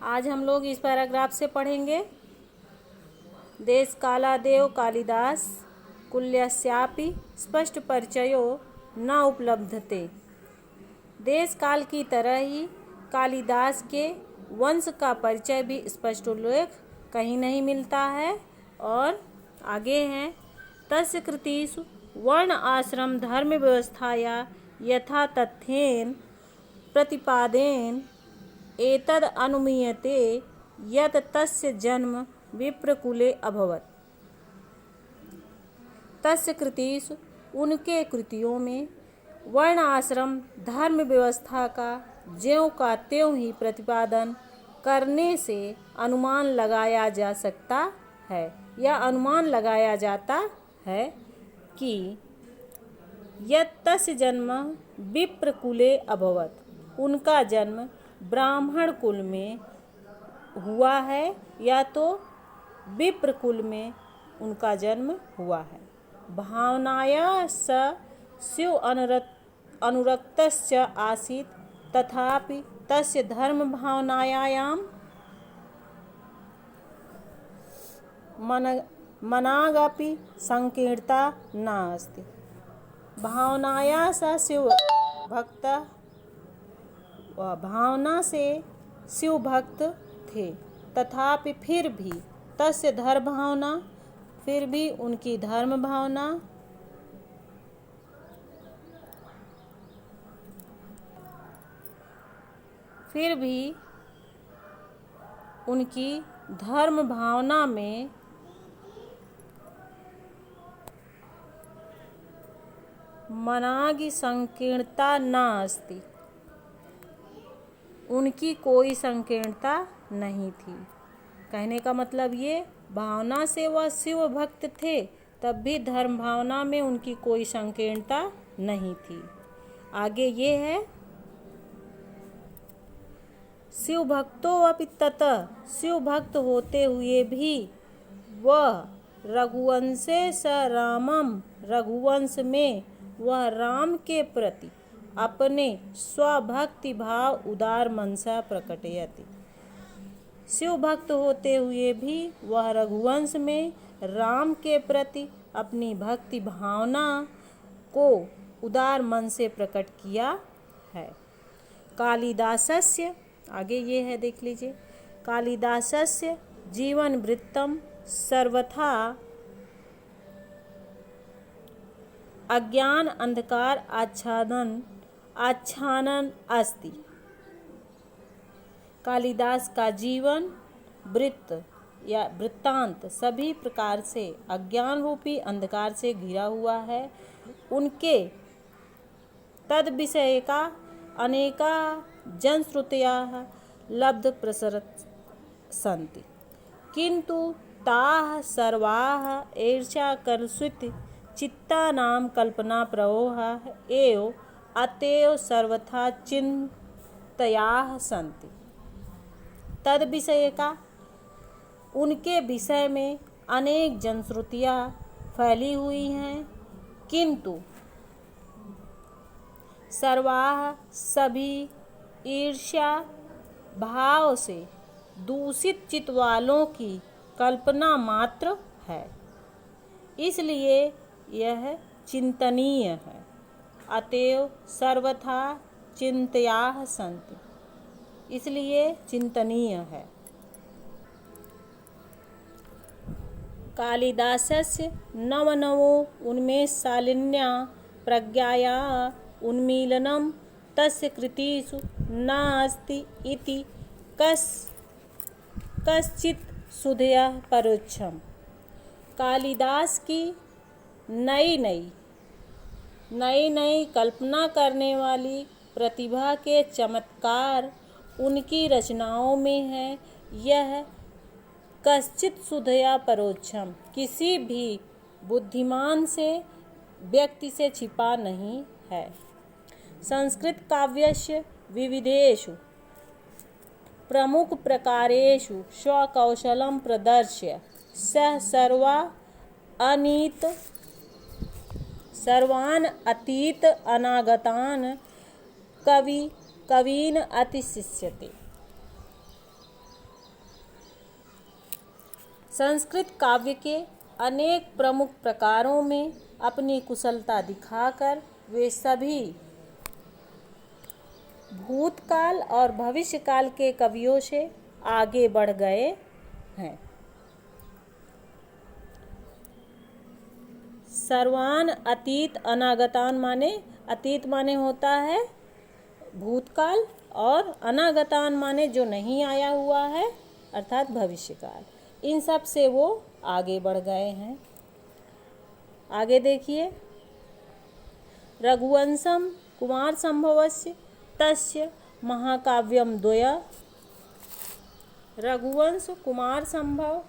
आज हम लोग इस पैराग्राफ से पढ़ेंगे। देश कालादेव कालिदास कुल्यस्यापि स्पष्ट परिचयो न उपलब्धते। देश काल की तरह ही कालिदास के वंश का परिचय भी स्पष्ट उल्लेख कहीं नहीं मिलता है। और आगे हैं, तस्य कृतिषु वर्ण आश्रम धर्म व्यवस्थाया यथा तथ्येन प्रतिपादेन एतद् अनुमीयते यत् तस्य जन्म विप्रकुले अभवत्। तस्य कृतिषु उनके कृतियों में वर्ण आश्रम धर्म व्यवस्था का ज्यों का त्यों ही प्रतिपादन करने से अनुमान लगाया जा सकता है या अनुमान लगाया जाता है कि यत् तस्य जन्म विप्रकुले अभवत्, उनका जन्म ब्राह्मण कुल में हुआ है या तो विप्र कुल में उनका जन्म हुआ है। भावनाया स स्यु अनुरक्तश्च आसीत् तथापि तस्य धर्म भावनायां मनागपि संकीर्णता नास्ति। भावनाया स शिव भक्त, भावना से शिव भक्त थे, तथापि फिर भी तस्य धर्म भावना, फिर भी उनकी धर्म भावना फिर भी उनकी धर्म भावना में मनागी संकीर्णता नास्ति, उनकी कोई संकीर्णता नहीं थी। कहने का मतलब ये, भावना से वह शिव भक्त थे तब भी धर्म भावना में उनकी कोई संकीर्णता नहीं थी। आगे ये है, शिव भक्तो अपि ततः, शिव भक्त होते हुए भी वह रघुवंशे स रामम, रघुवंश में वह राम के प्रति अपने स्वभक्ति भाव उदार मनसा प्रकटयति। शिव भक्त होते हुए भी वह रघुवंश में राम के प्रति अपनी भक्ति भावना को उदार मन से प्रकट किया है। कालिदासस्य, आगे ये है देख लीजिए, कालिदासस्य जीवन वृत्तम सर्वथा अज्ञान अंधकार आच्छादन अस्ति। कालिदास का जीवन वृत्त या वृत्तांत सभी प्रकार से अज्ञान रूपी अंधकार से घिरा हुआ है। उनके तद विषय का अनेका जनश्रुतयः लब्ध प्रसरत् सन्ति, किंतु ताः सर्वाः ईर्ष्याकर्षित चित्तानां कल्पना प्रवाहः एव अतएव सर्वथा चिन्तयाः सन्ति। तद विषय का, उनके विषय में अनेक जनश्रुतियाँ फैली हुई हैं, किंतु सर्वाः सभी ईर्ष्या भाव से दूषित चित्त वालों की कल्पना मात्र है, इसलिए यह चिंतनीय है। अतएव सर्वथा चिंतयाः सन्ति, इसलिए चिंतनीय है। कालिदासस्य नवनवो उन्मेषशालिन्या प्रज्ञाया उन्मीलनं तस्य कृतिषु नास्ति इति कश्चित् सुधया परोक्षम। कालिदास की नई नई कल्पना करने वाली प्रतिभा के चमत्कार उनकी रचनाओं में है। यह कश्चित् सुधया परोक्षम, किसी भी बुद्धिमान से व्यक्ति से छिपा नहीं है। संस्कृत काव्यस्य विविधेषु प्रमुख प्रकारेषु स्वकौशलं प्रदर्श्य सः सर्वान् अतीत अनागतान् कवीन् अतिशिष्यते। संस्कृत काव्य के अनेक प्रमुख प्रकारों में अपनी कुशलता दिखाकर वे सभी भूतकाल और भविष्यकाल के कवियों से आगे बढ़ गए हैं। सर्वान अतीत अनागतान माने अतीत माने होता है भूतकाल और अनागतान माने जो नहीं आया हुआ है अर्थात भविष्यकाल। इन सब से वो आगे बढ़ गए हैं। आगे देखिए, रघुवंशम कुमार संभवस्य तस्य महाकाव्यम द्वय। रघुवंश कुमार संभव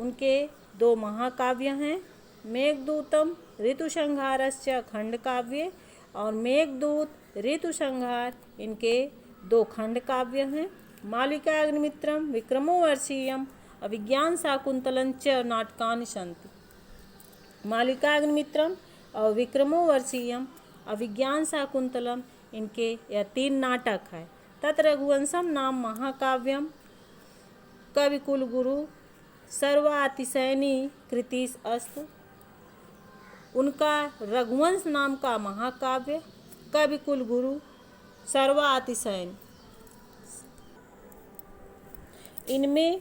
उनके दो महाकाव्य हैं, मेघदूतम ऋतुसंहारस्य खंड काव्य और मेघदूत ऋतुसंहार इनके दो खंड काव्य हैं। मालिकाग्निमित्रम विक्रमोर्वशीयम अभिज्ञान शाकुंतलं च नाटकानि सन्ति। मालिकाग्निमित्रम और विक्रमोर्वशीयम अभिज्ञान शाकुंतलम इनके यह 3 नाटक है। तत् रघुवंशम नाम महाकाव्यम कविकुल गुरु सर्वातिशयनी कृतिस् अस्तु। उनका रघुवंश नाम का महाकाव्य कविकुल गुरु सर्वातिशयन, इनमें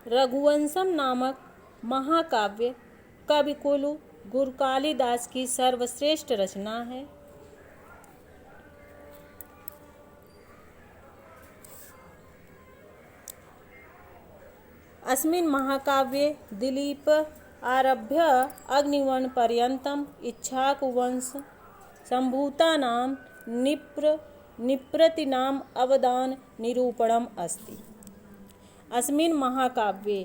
रघुवंशम नामक महाकाव्य कविकुल गुरु कालिदास की सर्वश्रेष्ठ रचना है। अस्मिन् महाकाव्ये दिलीप आरभ्य अग्निवर्ण पर्यन्तम इक्ष्वाकुवंश सम्भूतानां निप्रतीनाम अवदान निरूपणम अस्ति। अस्मिन् महाकाव्ये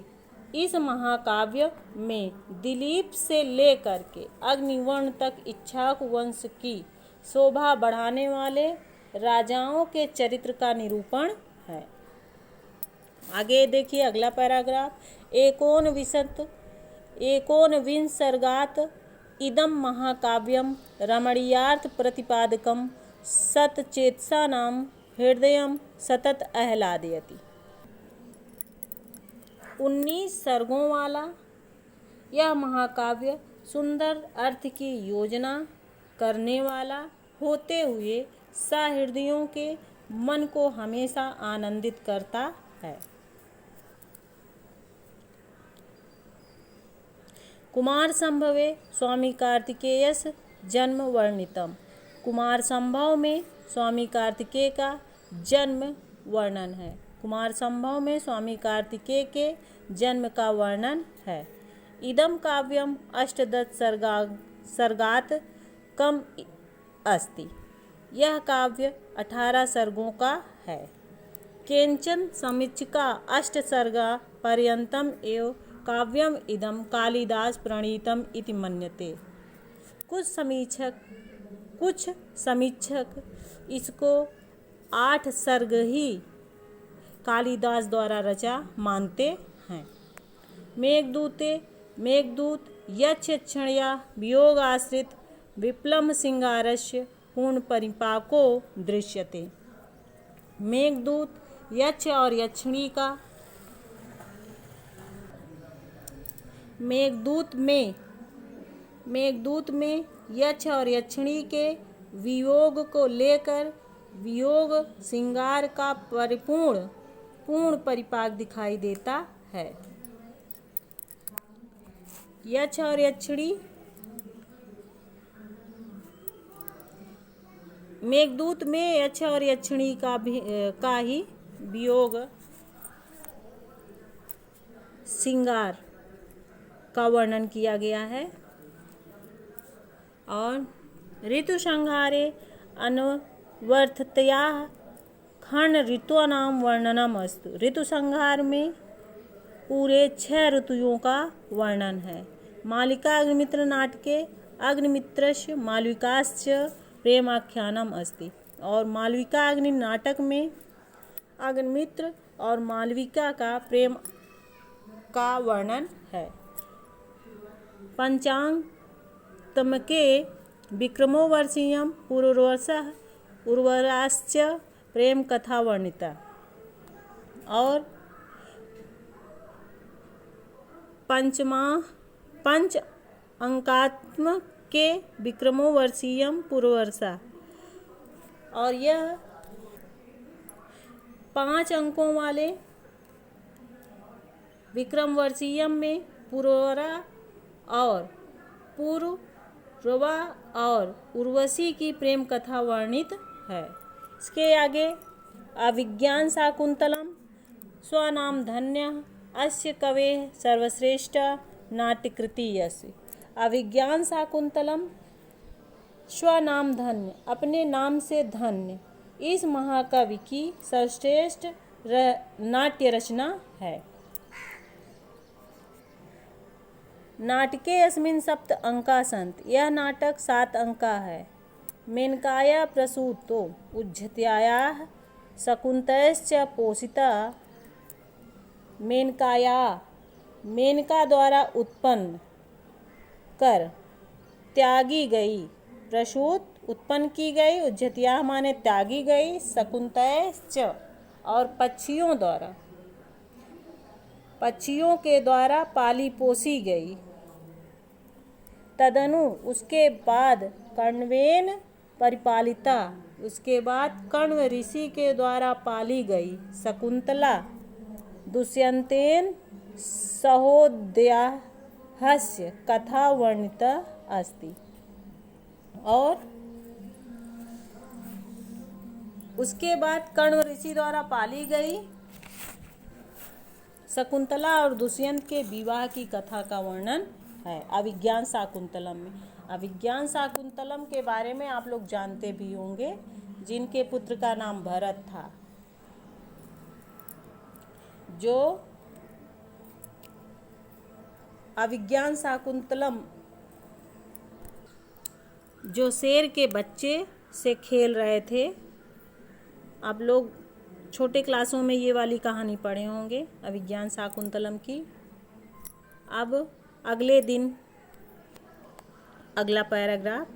इस महाकाव्य में दिलीप से लेकर के अग्निवर्ण तक इक्ष्वाकुवंश की शोभा बढ़ाने वाले राजाओं के चरित्र का निरूपण है। आगे देखिए अगला पैराग्राफ। एकोनविंश सर्गात् इदं महाकाव्यं रमणीयार्थ प्रतिपादकं सतचेतसानां हृदयं सतत आह्लादयति। 19 सर्गों वाला यह महाकाव्य सुंदर अर्थ की योजना करने वाला होते हुए सहृदयों के मन को हमेशा आनंदित करता है। कुमार संभवे स्वामी कार्तिकेयस जन्म वर्णितम। कुमार संभव में स्वामी कार्तिकेय का जन्म वर्णन है। कुमार संभव में स्वामी कार्तिकेय के जन्म का वर्णन है। इदम काव्यम अष्टदश सर्गात् कम अस्ति। यह काव्य 18 सर्गों का है। केंचन समीक्षिका 8 सर्गा पर्यंतम एव काव्यम इदम कालिदास प्रणीतम इति मन्यते। कुछ समीक्षक इसको 8 सर्ग ही कालिदास द्वारा रचा मानते हैं। मेघदूत यक्षणया वियोग आश्रित विप्लव सिंगारस्य पूर्ण परिपाको दृश्यते। मेघदूत यक्ष और यक्षिणी का मेघदूत में यक्ष और यक्षिणी के वियोग को लेकर वियोग श्रृंगार का पूर्ण परिपाक दिखाई देता है। यक्ष और यक्षिणी मेघदूत में यक्ष और यक्षिणी का ही वियोग श्रृंगार का वर्णन किया गया है। और ऋतु संहारे अनवर्थतया खंड ऋतुनां वर्णनम अस्तु। ऋतु संहार में पूरे 6 ऋतुओं का वर्णन है। मालिका अग्निमित्र नाटके अग्निमित्रस्य मालविकाश्च प्रेमाख्यानम अस्ति। और मालविका अग्नि नाटक में अग्निमित्र और मालविका का प्रेम का वर्णन है। पंचांग तमके विक्रमोर्वशीयम पूर्ववर्षः उर्वराश्च प्रेम कथा वर्णिता। और पंच अंकात्मक के विक्रमो वर्षीयम पूर्ववर्षा। और यह 5 अंकों वाले विक्रम वर्षीयम में पूर्वरा और पूर्ववा और उर्वशी की प्रेम कथा वर्णित है। इसके आगे अभिज्ञान शाकुंतलम स्वनाम धन्य अस्य कवे सर्वश्रेष्ठ नाट्यकृति यस्य। अभिज्ञान शाकुंतलम स्वनाम धन्य, अपने नाम से धन्य, इस महाकवि की सर्वश्रेष्ठ नाट्य रचना है। नाटके अस्मिन् सप्त अंका सन्ति, यह नाटक 7 अंक का है। मेनकाया प्रसूतो उज्जत्यायाः शकुन्तयश्च पोषिता। मेनका द्वारा उत्पन्न कर त्यागी गई, प्रसूत उत्पन्न की गई, उज्जत्या माने त्यागी गई, शकुन्तयश्च और पक्षियों के द्वारा पाली पोसी गई। तदनु उसके बाद कण्वेन परिपालिता, उसके बाद कण्व ऋषि के द्वारा पाली गई शकुंतला दुष्यंतेन सहोदयास्य कथा वर्णिता अस्ति। और उसके बाद कण्व ऋषि द्वारा पाली गई शकुंतला और दुष्यंत के विवाह की कथा का वर्णन है अभिज्ञान शाकुंतलम में। अभिज्ञान शाकुंतलम के बारे में आप लोग जानते भी होंगे, जिनके पुत्र का नाम भरत था, जो अभिज्ञान शाकुंतलम जो शेर के बच्चे से खेल रहे थे। आप लोग छोटे क्लासों में ये वाली कहानी पढ़े होंगे अभिज्ञान शाकुंतलम की। अब अगले दिन अगला पैराग्राफ।